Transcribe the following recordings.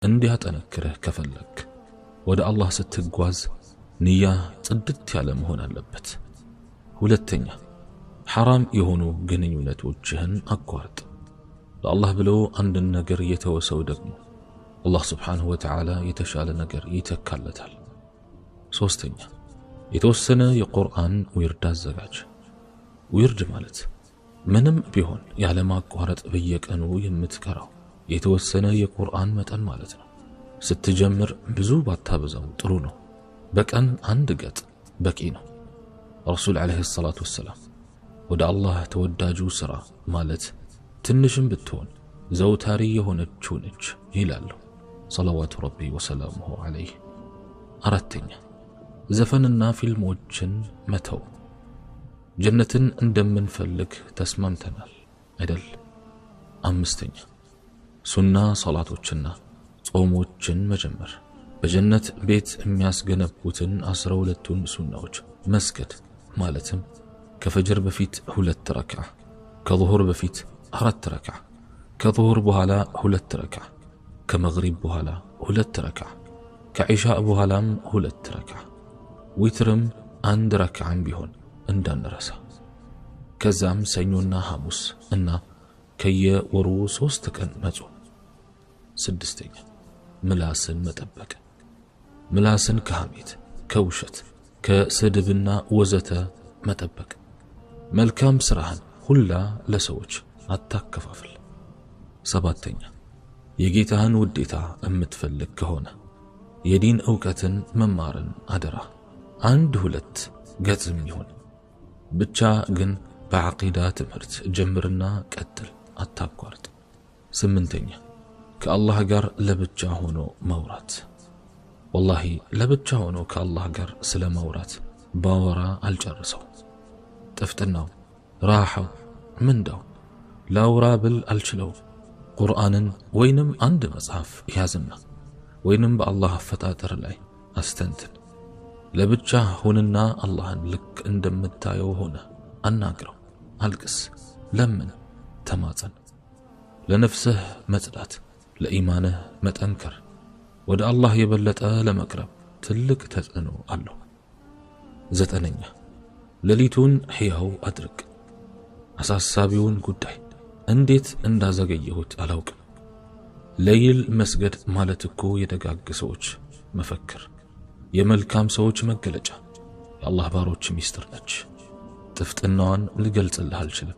እንዲያጠነክርህ ከፈለክ ወደ አላህ ስትጓዝ ንያ ጽድት ያለ መሆን አለበት። ሁለተኛ ሐራም የሆኑ ግንኙነቶችህን አቋርጥ። ለአላህ ብሎ አንድን ነገር የተወሰው ደግሞ አላህ ስብሓንሁ ወተዓላ የተሻለ ነገር ይተካለታል። ሶስተኛ የተወሰነ የቁርአን ዊርድ አዘጋጅ። ዊርድ ማለት ምንም ቢሆን ያለማቋረጥ በየቀኑ የምትቀራው የተወሰነ የቁርአን መጠን ማለት ነው። ስትጀምር ብዙ ባታበዛው ጥሩ ነው። በቀን አንድ ገጥ በቂ ነው። ረሱል ዓለይሂ ሰላቱ ወሰላም ወደ አላህ ተወዳጁ ሥራ ማለት ትንሽም ብትሆን ዘውታሪ የሆነችው ነች ይላሉ ሰለዋቱ ረቢ ወሰላሙሁ ዓለይህ። አራተኛ ዘፈንና ፊልሞችን መተው። ጀነትን እንደምንፈልግ ተስማምተናል አይደል? አምስተኛ ሱና ሶላቶችና ጾሞችን መጀመር። በጀነት ቤት የሚያስገነቡትን 12ቱን ሱናዎች መስገድ ማለትም ከፈጅር በፊት 2 ረክዓ፣ ከዙሁር በፊት 4 ረክዓ፣ ከዙሁር በኋላ 2 ረክዓ፣ ከመግሪብ በኋላ 2 ረክዓ፣ ከዒሻእ በኋላም 2 ረክዓ፣ ዊትርም 1 ረክዓም ቢሆን እንዳንረሳ። ከዛም ሰኞና ሐሙስ እና ከየወሩ 3 ቀን መጾም። ስድስተኛ ምላስን መጠበቅ። ምላስን ከሐሜት፣ ከውሸት፣ ከስድብና ወዘተ መጠበቅ። መልካም ስራህን ሁላ ለሰዎች አታከፋፍል። ሰባተኛ የጌታህን ውዴታ እምትፈልግ ከሆነ የዲን ዕውቀትን መማርን አደራ። 1-2 ገጽም ይሁን ብቻ ግን በዓቂዳ ትምህርት ጀምርና ቀጥል፣ አታቋርጥ። 8ኛ ከአላህ ጋር ለብቻ ሆኖ ማውራት። ወላሂ ለብቻ ሆኖ ከአላህ ጋር ስለ ማውራት ባወራ አልጨርሰው። ጥፍጥናው፣ ራሓው፣ ምንዳው ላውራ ብል አልችለው። ቁርአንን ወይንም አንድ መጽሐፍ ያዝና ወይንም በአላህ አፈጣጠር ላይ አስተንትን። ለብቻ ሁንና አላህን ልክ እንደምታየው ሆነ አናግረው፣ አልቅስ፣ ለምን፣ ተማጸን። ለነፍስህ መጽዳት፣ ለኢማንህ መጠንከር ወደ አላህ የበለጠ ለመቅረብ ትልቅ ተጽዕኖ አለው። 9ኛ ሌሊቱን ሕያው አድርግ። አሳሳቢውን ጉዳይ እንዴት እንዳዘገየሁት አላውቅም። ለይል መስገድ ማለት እኮ የደጋግ ሰዎች መፈክር፣ የመልካም ሰዎች መገለጫ፣ የአላህ ባሮች ሚስጥር ነች። ጥፍጥናዋን ልገልጽልህ አልችልም።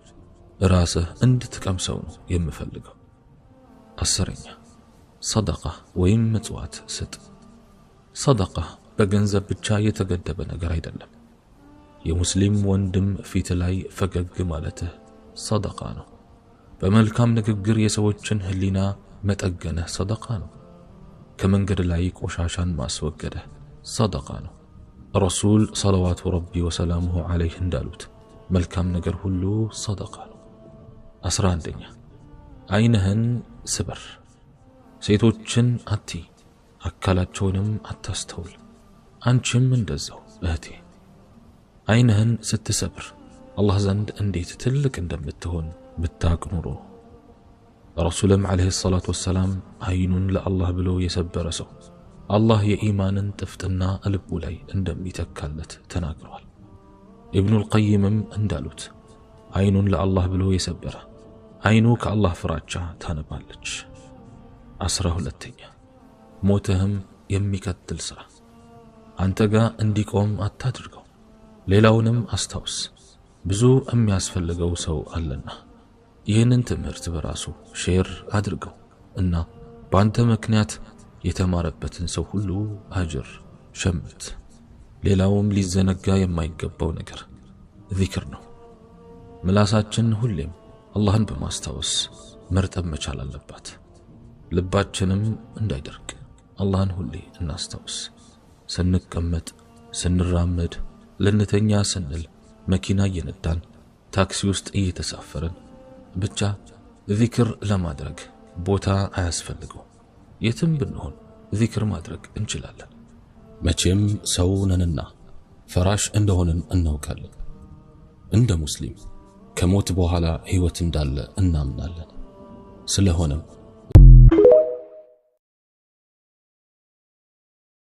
ራስህ እንድትቀምሰው ነው የምፈልገው። 10ኛ ሰደቃ ወይም ምጽዋት ስጥ። ሰደቃ በገንዘብ ብቻ የተገደበ ነገር አይደለም። የሙስሊም ወንድም ፊት ላይ ፈገግ ማለትህ ሰደቃ ነው። በመልካም ንግግር የሰዎችን ህሊና መጠገንህ ሰደቃ ነው። ከመንገድ ላይ ቆሻሻን ማስወገድህ ሰደቃ ነው። ረሱል ሰለዋቱ ረቢ ወሰላሙሁ ዓለይህ እንዳሉት መልካም ነገር ሁሉ ሰደቃ ነው። 11ኛ ዓይንህን ስበር። ሴቶችን አትይ፣ አካላቸውንም አታስተውል። አንቺም እንደዛው እህቴ። ዓይንህን ስትሰብር አላህ ዘንድ እንዴት ትልቅ እንደምትሆን ብታቅ ኑሮ። ረሱልም ዓለይሂ ሰላቱ ወሰላም ዓይኑን ለአላህ ብሎ የሰበረ ሰው አላህ የኢማንን ጥፍጥና ልቡ ላይ እንደሚተካለት ተናግሯል። ኢብኑል ቀይምም እንዳሉት ዓይኑን ለአላህ ብሎ የሰበረ ዓይኑ ከአላህ ፍራቻ ታነባለች። 12ኛ ሞትህም የሚቀጥል ሥራ። አንተ ጋር እንዲቆም አታድርገው፣ ሌላውንም አስታውስ። ብዙ የሚያስፈልገው ሰው አለና ይህንን ትምህርት በራሱ ሼር አድርገው እና በአንተ ምክንያት የተማረበትን ሰው ሁሉ አጅር ሸምት። ሌላውም ሊዘነጋ የማይገባው ነገር ዚክር ነው። ምላሳችን ሁሌም አላህን በማስታወስ መርጠብ መቻል አለባት። ልባችንም እንዳይደርቅ አላህን ሁሌ እናስታውስ። ስንቀመጥ፣ ስንራመድ፣ ልንተኛ ስንል፣ መኪና እየነዳን፣ ታክሲ ውስጥ እየተሳፈርን ብቻ ዚክር ለማድረግ ቦታ አያስፈልገው። የትም ብንሆን ዚክር ማድረግ እንችላለን። መቼም ሰው ነንና ፈራሽ እንደሆንን እናውቃለን። እንደ ሙስሊም ከሞት በኋላ ሕይወት እንዳለ እናምናለን። ስለሆነም